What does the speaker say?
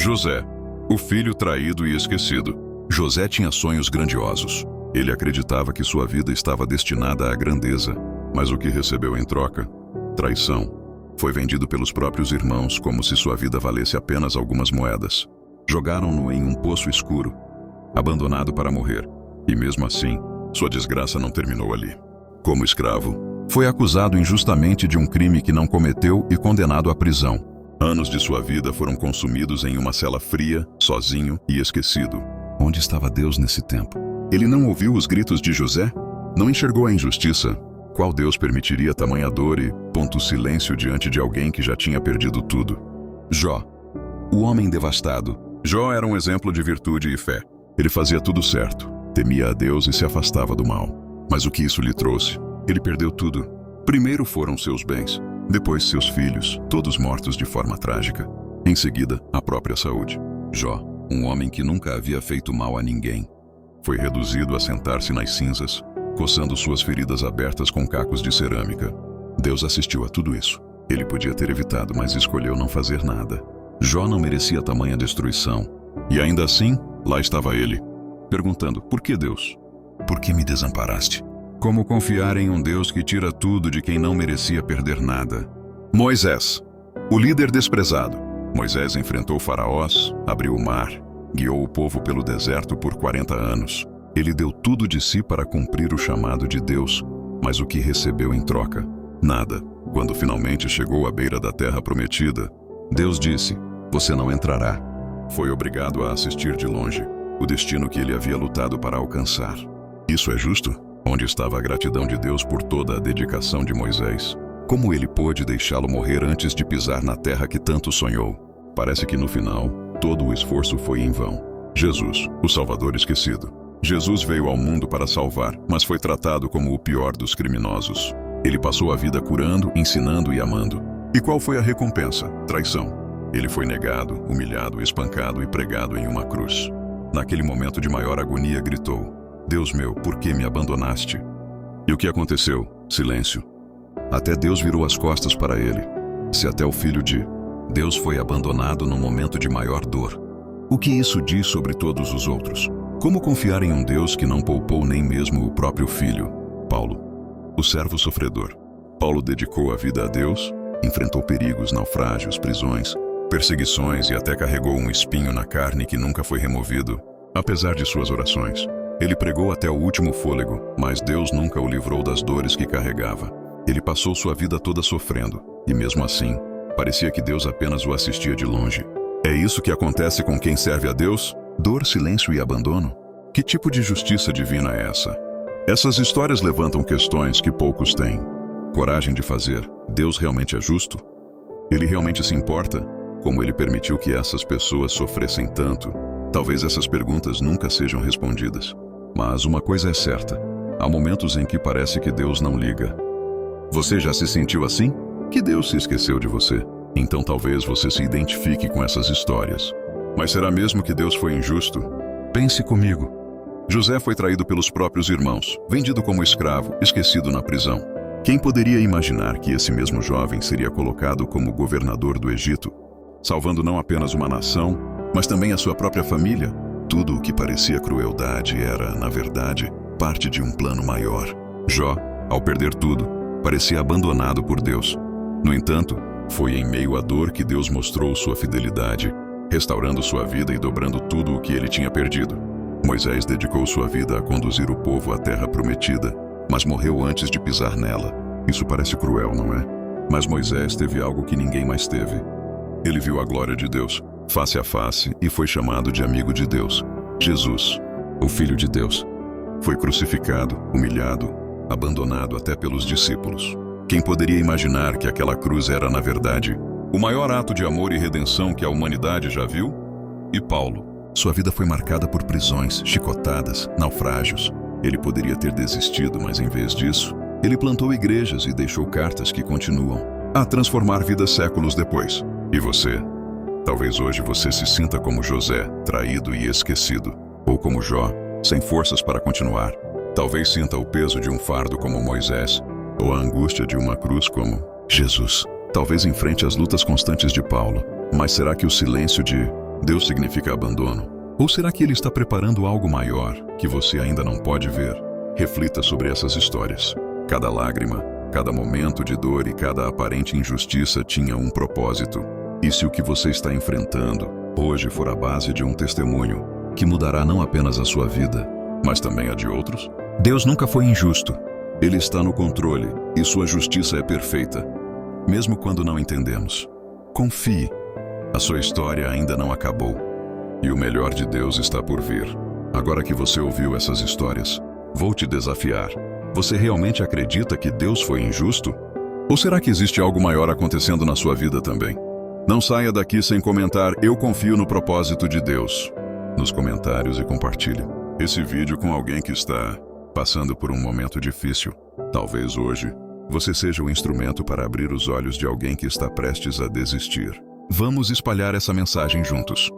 José, o filho traído e esquecido. José tinha sonhos grandiosos. Ele acreditava que sua vida estava destinada à grandeza, mas o que recebeu em troca? Traição. Foi vendido pelos próprios irmãos como se sua vida valesse apenas algumas moedas. Jogaram-no em um poço escuro, abandonado para morrer. E mesmo assim, sua desgraça não terminou ali. Como escravo, foi acusado injustamente de um crime que não cometeu e condenado à prisão. Anos de sua vida foram consumidos em uma cela fria, sozinho e esquecido. Onde estava Deus nesse tempo? Ele não ouviu os gritos de José? Não enxergou a injustiça? Qual Deus permitiria tamanha dor e silêncio diante de alguém que já tinha perdido tudo? Jó, o homem devastado. Jó era um exemplo de virtude e fé. Ele fazia tudo certo, temia a Deus e se afastava do mal. Mas o que isso lhe trouxe? Ele perdeu tudo. Primeiro foram seus bens, depois seus filhos, todos mortos de forma trágica. Em seguida, a própria saúde. Jó, um homem que nunca havia feito mal a ninguém, foi reduzido a sentar-se nas cinzas, coçando suas feridas abertas com cacos de cerâmica. Deus assistiu a tudo isso. Ele podia ter evitado, mas escolheu não fazer nada. Jó não merecia tamanha destruição. E ainda assim, lá estava ele, perguntando: por que Deus? Por que me desamparaste? Como confiar em um Deus que tira tudo de quem não merecia perder nada? Moisés, o líder desprezado. Moisés enfrentou faraós, abriu o mar, guiou o povo pelo deserto por 40 anos. Ele deu tudo de si para cumprir o chamado de Deus, mas o que recebeu em troca? Nada. Quando finalmente chegou à beira da terra prometida, Deus disse: você não entrará. Foi obrigado a assistir de longe o destino que ele havia lutado para alcançar. Isso é justo? Onde estava a gratidão de Deus por toda a dedicação de Moisés? Como ele pôde deixá-lo morrer antes de pisar na terra que tanto sonhou? Parece que no final, todo o esforço foi em vão. Jesus, o Salvador esquecido. Jesus veio ao mundo para salvar, mas foi tratado como o pior dos criminosos. Ele passou a vida curando, ensinando e amando. E qual foi a recompensa? Traição. Ele foi negado, humilhado, espancado e pregado em uma cruz. Naquele momento de maior agonia, gritou: Deus meu, por que me abandonaste? E o que aconteceu? Silêncio. Até Deus virou as costas para ele. Se até o filho de Deus foi abandonado no momento de maior dor, o que isso diz sobre todos os outros? Como confiar em um Deus que não poupou nem mesmo o próprio filho? Paulo, o servo sofredor. Paulo dedicou a vida a Deus, enfrentou perigos, naufrágios, prisões, perseguições e até carregou um espinho na carne que nunca foi removido, apesar de suas orações. Ele pregou até o último fôlego, mas Deus nunca o livrou das dores que carregava. Ele passou sua vida toda sofrendo, e mesmo assim, parecia que Deus apenas o assistia de longe. É isso que acontece com quem serve a Deus? Dor, silêncio e abandono? Que tipo de justiça divina é essa? Essas histórias levantam questões que poucos têm coragem de fazer. Deus realmente é justo? Ele realmente se importa? Como ele permitiu que essas pessoas sofressem tanto? Talvez essas perguntas nunca sejam respondidas. Mas uma coisa é certa: há momentos em que parece que Deus não liga. Você já se sentiu assim? Que Deus se esqueceu de você? Então talvez você se identifique com essas histórias. Mas será mesmo que Deus foi injusto? Pense comigo. José foi traído pelos próprios irmãos, vendido como escravo, esquecido na prisão. Quem poderia imaginar que esse mesmo jovem seria colocado como governador do Egito, salvando não apenas uma nação, mas também a sua própria família? Tudo o que parecia crueldade era, na verdade, parte de um plano maior. Jó, ao perder tudo, parecia abandonado por Deus. No entanto, foi em meio à dor que Deus mostrou sua fidelidade, restaurando sua vida e dobrando tudo o que ele tinha perdido. Moisés dedicou sua vida a conduzir o povo à terra prometida, mas morreu antes de pisar nela. Isso parece cruel, não é? Mas Moisés teve algo que ninguém mais teve. Ele viu a glória de Deus, face a face, e foi chamado de amigo de Deus. Jesus, o Filho de Deus, foi crucificado, humilhado, abandonado até pelos discípulos. Quem poderia imaginar que aquela cruz era, na verdade, o maior ato de amor e redenção que a humanidade já viu? E Paulo? Sua vida foi marcada por prisões, chicotadas, naufrágios. Ele poderia ter desistido, mas em vez disso, ele plantou igrejas e deixou cartas que continuam a transformar vidas séculos depois. E você? Talvez hoje você se sinta como José, traído e esquecido, ou como Jó, sem forças para continuar. Talvez sinta o peso de um fardo como Moisés, ou a angústia de uma cruz como Jesus. Talvez enfrente as lutas constantes de Paulo, mas será que o silêncio de Deus significa abandono? Ou será que Ele está preparando algo maior que você ainda não pode ver? Reflita sobre essas histórias. Cada lágrima, cada momento de dor e cada aparente injustiça tinha um propósito. E se o que você está enfrentando hoje for a base de um testemunho que mudará não apenas a sua vida, mas também a de outros? Deus nunca foi injusto. Ele está no controle e sua justiça é perfeita, mesmo quando não entendemos. Confie. A sua história ainda não acabou. E o melhor de Deus está por vir. Agora que você ouviu essas histórias, vou te desafiar. Você realmente acredita que Deus foi injusto? Ou será que existe algo maior acontecendo na sua vida também? Não saia daqui sem comentar "Eu confio no propósito de Deus" nos comentários e compartilhe esse vídeo com alguém que está passando por um momento difícil. Talvez hoje você seja o instrumento para abrir os olhos de alguém que está prestes a desistir. Vamos espalhar essa mensagem juntos.